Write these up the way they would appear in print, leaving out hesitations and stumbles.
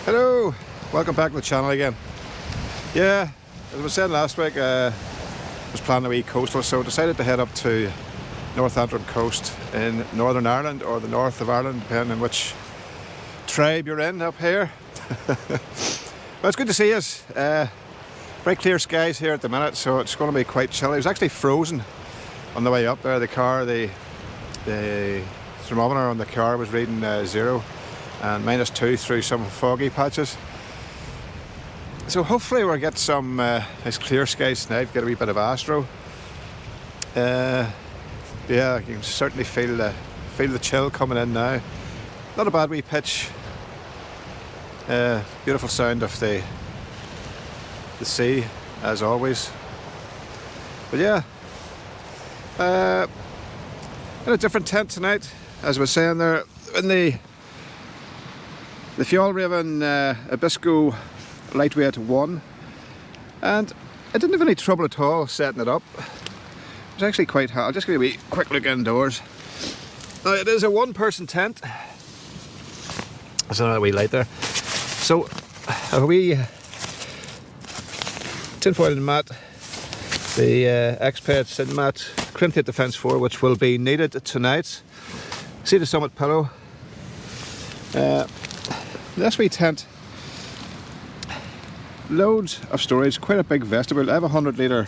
Hello, welcome back to the channel again. Yeah, as I was saying last week, I was planning a wee coastal, so decided to head up to North Antrim coast in Northern Ireland, or the north of Ireland, depending on which tribe you're in up here. Well, it's good to see us. Very clear skies here at the minute, so it's going to be quite chilly. It was actually frozen on the way up there. The car, the thermometer on the car was reading 0 and -2 through some foggy patches. So hopefully we'll get some nice clear skies tonight, get a wee bit of astro. Yeah, you can certainly feel the chill coming in now. Not a bad wee pitch. Beautiful sound of the sea, as always. But yeah, in a different tent tonight, as I was saying there, in the Fjallraven Abisko lightweight 1, and I didn't have any trouble at all setting it up. It was actually quite hard. I'll just give you a wee quick look indoors. Now, it is a one-person tent. There's another wee light there. So a wee tinfoil mat, the X-Ped Sin mat, Carinthia Defence 4, which will be needed tonight. See the Summit pillow. This wee tent, loads of storage, quite a big vestibule. I have a 100-litre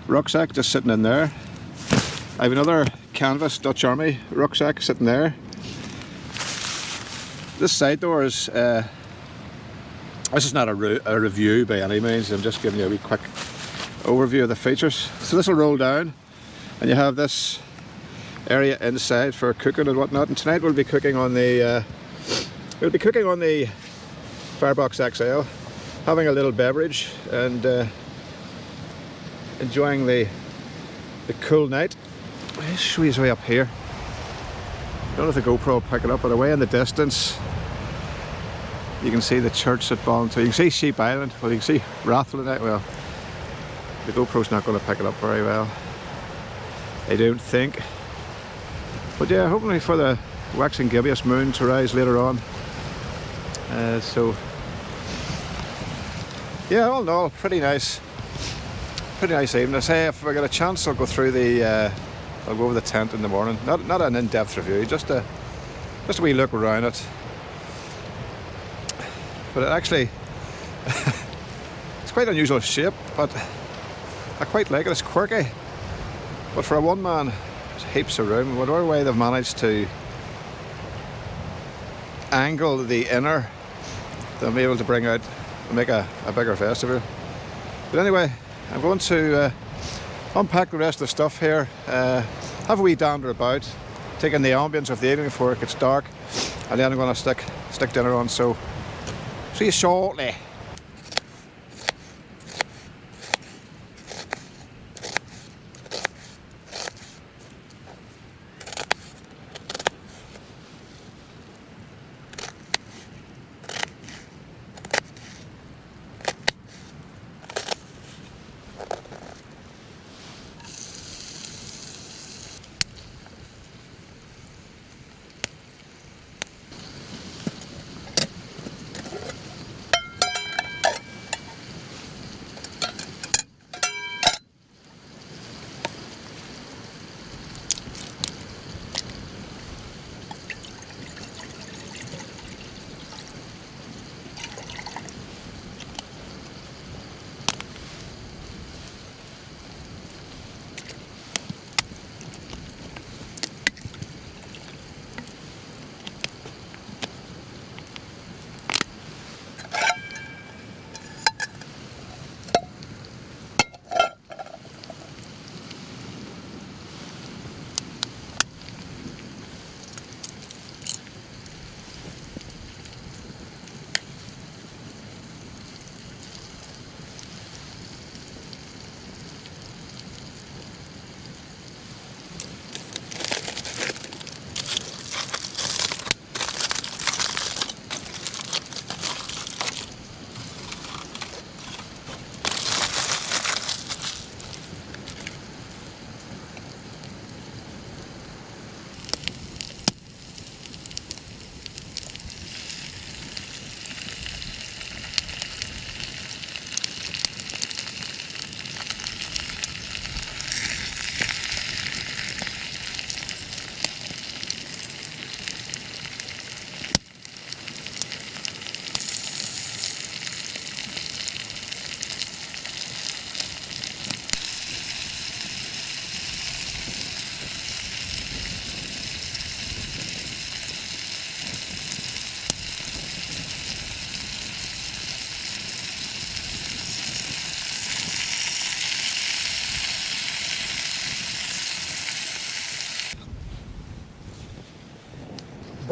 rucksack just sitting in there. I have another canvas Dutch Army rucksack sitting there. This side door is, this is not a review by any means, I'm just giving you a wee quick overview of the features. So this will roll down and you have this area inside for cooking and whatnot, and tonight we'll be cooking on the Firebox XL, having a little beverage and enjoying the cool night. Let's squeeze way up here. I don't know if the GoPro will pick it up, but away in the distance you can see the church that belongs to. You can see Sheep Island. Well, you can see Rathlin. Well, the GoPro's not going to pick it up very well, I don't think. But yeah, hopefully for the waxing gibbous moon to rise later on. So yeah, all in all, pretty nice evening. I say if I get a chance, I'll go through I'll go over the tent in the morning. Not an in-depth review, just a wee look around it. But it actually, it's quite unusual shape, but I quite like it. It's quirky, but for a one-man, there's heaps of room. Whatever way they've managed to angle the inner, they'll be able to bring out, make a bigger vestibule. But anyway, I'm going to unpack the rest of the stuff here, have a wee dander about, take in the ambience of the evening before it gets dark, and then I'm going to stick dinner on. So see you shortly.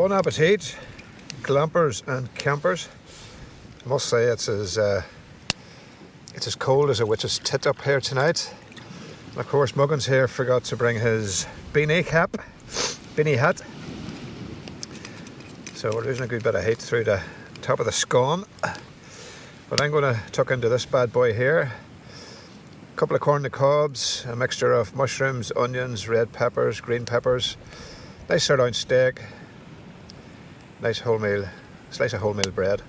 Bon appetit, glampers and campers. I must say it's as cold as a witch's tit up here tonight. And of course Muggins here forgot to bring his beanie hat. So we're losing a good bit of heat through the top of the scone. But I'm going to tuck into this bad boy here. A couple of corn on the cobs, a mixture of mushrooms, onions, red peppers, green peppers, nice sirloin steak, nice wholemeal, slice of wholemeal bread,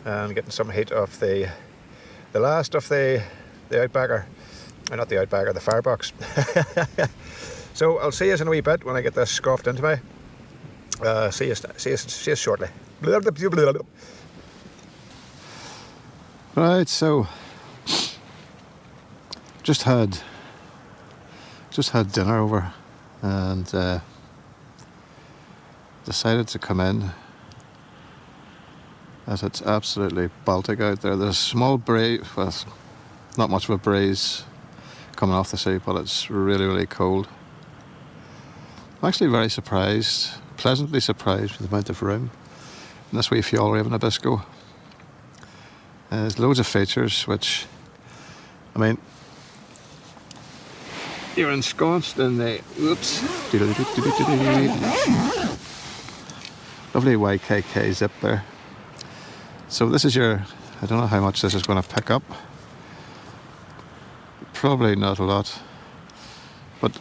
and getting some heat off the last of the Outbacker, or not the Outbacker, the Firebox. So I'll see you in a wee bit when I get this scoffed into me. See you shortly. Right, so just had dinner over and decided to come in as it's absolutely Baltic out there. There's a small breeze, well, not much of a breeze coming off the sea, but it's really cold. I'm actually very surprised, pleasantly surprised with the amount of room in this wee Fjallraven Abisko. There's loads of features which, I mean, you're ensconced in the, lovely YKK zip there. So this is your, I don't know how much this is going to pick up. Probably not a lot, but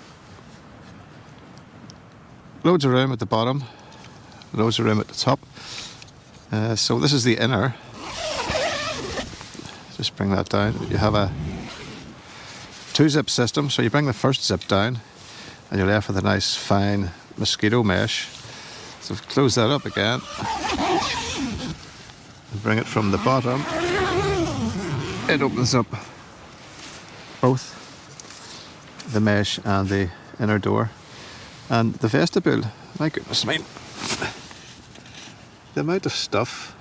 loads of room at the bottom, loads of room at the top. So this is the inner. Just bring that down. You have a 2-zip system, so you bring the first zip down and you're left with a nice fine mosquito mesh. So close that up again and bring it from the bottom. It opens up both the mesh and the inner door. And the vestibule, my goodness, I mean, the amount of stuff.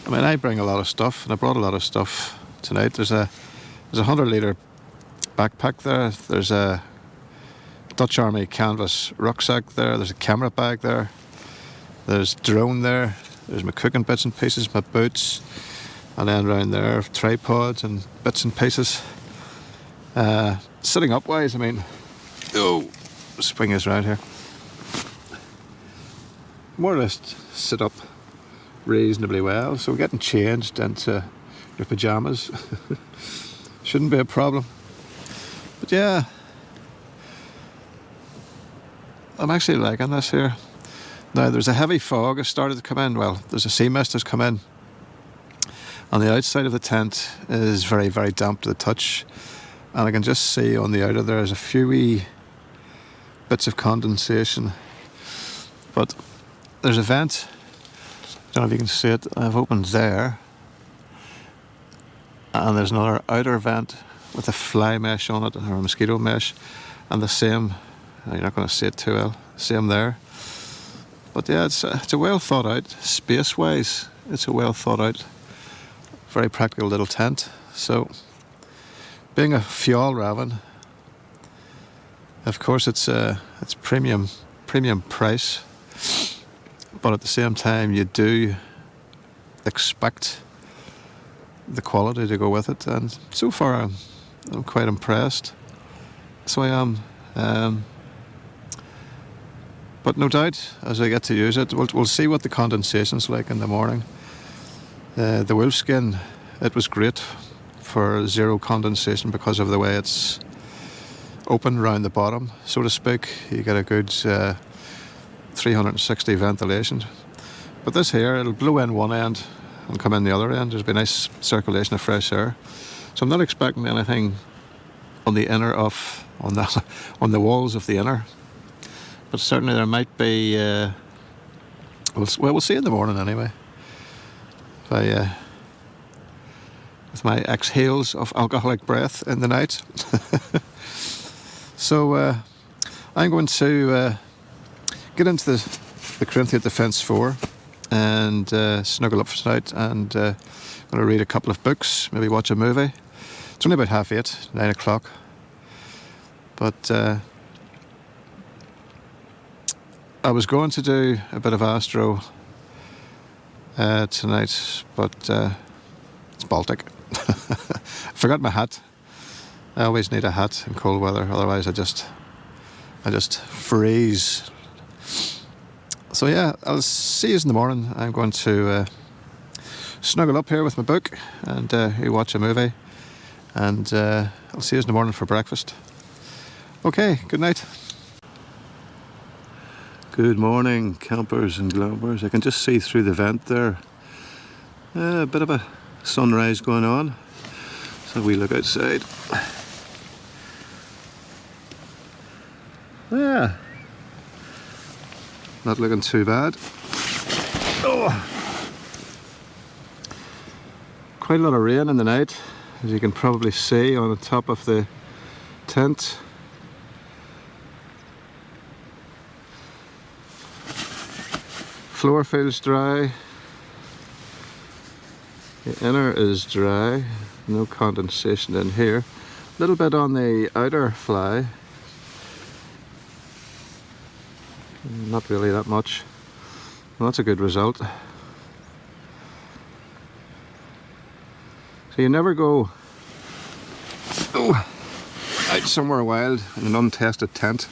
I mean, I bring a lot of stuff, and I brought a lot of stuff tonight. There's a 100-litre backpack there. There's a Dutch Army canvas rucksack there. There's a camera bag there. There's drone there. There's my cooking bits and pieces, my boots, and then around there tripods and bits and pieces. Sitting upwise, I mean, swing us around here. More or less sit up reasonably well, so getting changed into your pyjamas shouldn't be a problem. But yeah, I'm actually liking this here. Now there's a heavy fog has started to come in. Well, there's a sea mist has come in, and the outside of the tent is very damp to the touch, and I can just see on the outer there's a few wee bits of condensation. But there's a vent, I don't know if you can see it, I've opened there, and there's another outer vent with a fly mesh on it, or a mosquito mesh, and the same, you're not going to see it too well, same there. But yeah, it's a well thought out, space wise, it's a well thought out, very practical little tent. So being a Fjallraven, of course it's premium price, but at the same time you do expect the quality to go with it, and so far I'm quite impressed. So I am. But no doubt, as I get to use it, we'll see what the condensation's like in the morning. The wolfskin, it was great for zero condensation because of the way it's open round the bottom, so to speak. You get a good 360 ventilation. But this here, it'll blow in one end and come in the other end. There's been nice circulation of fresh air. So I'm not expecting anything on the inner of, on the walls of the inner. But certainly there might be, we'll see in the morning anyway. If with my exhales of alcoholic breath in the night. So I'm going to get into the Carinthia Defence 4 and snuggle up for tonight, and I'm going to read a couple of books, maybe watch a movie. It's only about 8:30, 9 o'clock. But I was going to do a bit of Astro tonight, but it's Baltic. I forgot my hat. I always need a hat in cold weather, otherwise I just freeze. So yeah, I'll see you in the morning. I'm going to snuggle up here with my book and watch a movie, and I'll see you in the morning for breakfast. Okay, good night. Good morning, campers and glampers. I can just see through the vent there a bit of a sunrise going on. So we look outside. Yeah, not looking too bad. Oh, quite a lot of rain in the night, as you can probably see on the top of the tent. Floor feels dry. The inner is dry. No condensation in here. A little bit on the outer fly. Not really that much. Well, that's a good result. So you never go out somewhere wild in an untested tent.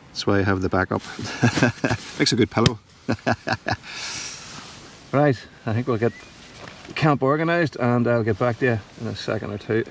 That's why I have the backup. Makes a good pillow. Right, I think we'll get camp organised and I'll get back to you in a second or two.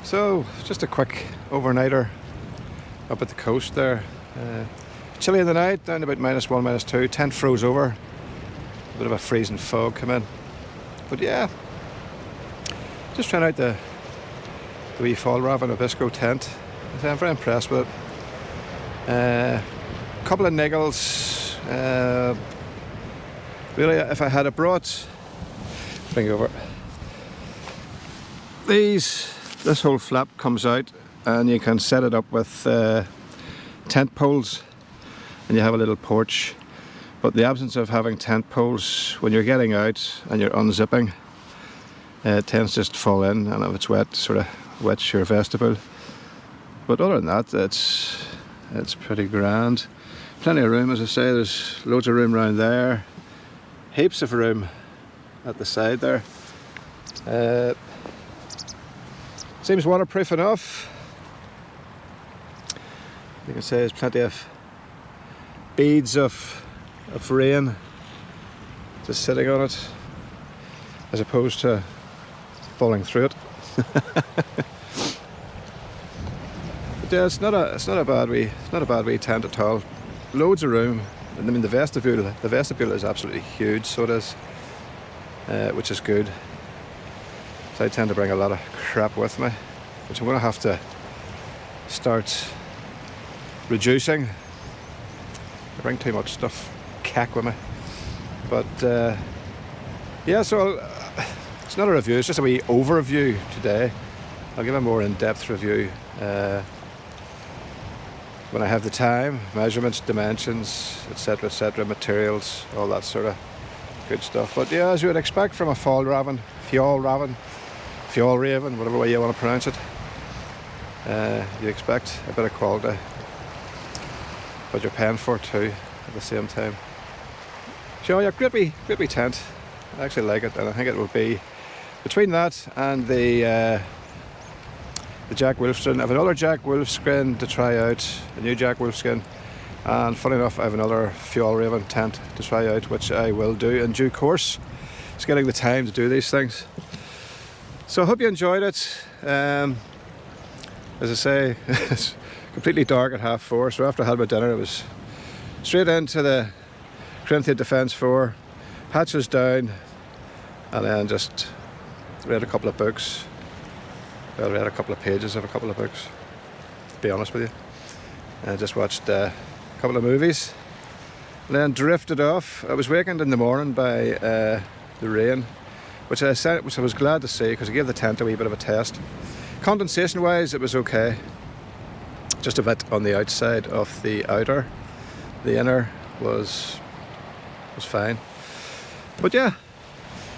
So just a quick overnighter up at the coast there. Chilly in the night, down to about -1, -2. Tent froze over. A bit of a freezing fog come in. But yeah, just trying out the wee Fjallraven Abisko tent. I'm very impressed with it. Couple of niggles. Really, if I had brought, bring it over. This whole flap comes out, and you can set it up with tent poles, and you have a little porch. But the absence of having tent poles when you're getting out and you're unzipping, it tends just to fall in, and if it's wet, sort of wets your vestibule. But other than that, it's pretty grand. Plenty of room, as I say. There's loads of room around there. Heaps of room at the side there. Seems waterproof enough. You can say there's plenty of beads of rain just sitting on it, as opposed to falling through it. But yeah, it's not a bad wee tent at all. Loads of room. I mean, the vestibule is absolutely huge, so it is, which is good. So I tend to bring a lot of crap with me, which I'm going to have to start reducing. I bring too much stuff, cack with me. But yeah, so it's not a review, it's just a wee overview today. I'll give a more in-depth review when I have the time. Measurements, dimensions, etc., materials, all that sort of good stuff. But yeah, as you would expect from a Fjallraven, whatever way you want to pronounce it, you expect a bit of quality, but you're paying for it too at the same time. So yeah, great wee tent. I actually like it, and I think it will be between that and the Jack Wolfskin. I have another Jack Wolfskin to try out, a new Jack Wolfskin, and funny enough, I have another Fjallraven tent to try out, which I will do in due course. It's getting the time to do these things. So I hope you enjoyed it. As I say, it's completely dark at 4:30, so after I had my dinner, it was straight into the Carinthia Defence 4, hatches down, and then just read a couple of books. Well, I read a couple of pages of a couple of books, to be honest with you. I just watched a couple of movies, and then drifted off. I was wakened in the morning by the rain, which I was glad to see, because I gave the tent a wee bit of a test. Condensation wise, it was okay. Just a bit on the outside of the outer. The inner was fine. But yeah,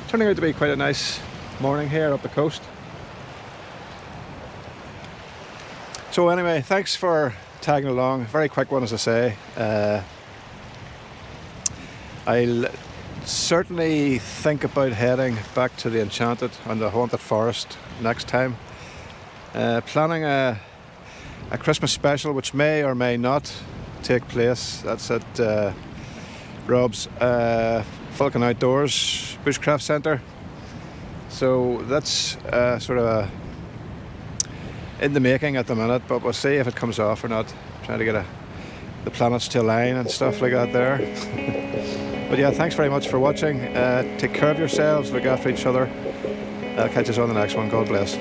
turning out to be quite a nice morning here up the coast. So anyway, thanks for tagging along. Very quick one, as I say. I'll certainly think about heading back to the Enchanted and the Haunted Forest next time. Planning a Christmas special, which may or may not take place. That's at Rob's Falcon Outdoors Bushcraft Centre. So that's sort of in the making at the minute, but we'll see if it comes off or not. Trying to get the planets to align and stuff like that there. But yeah, thanks very much for watching. Take care of yourselves, look after each other. I'll catch us on the next one. God bless.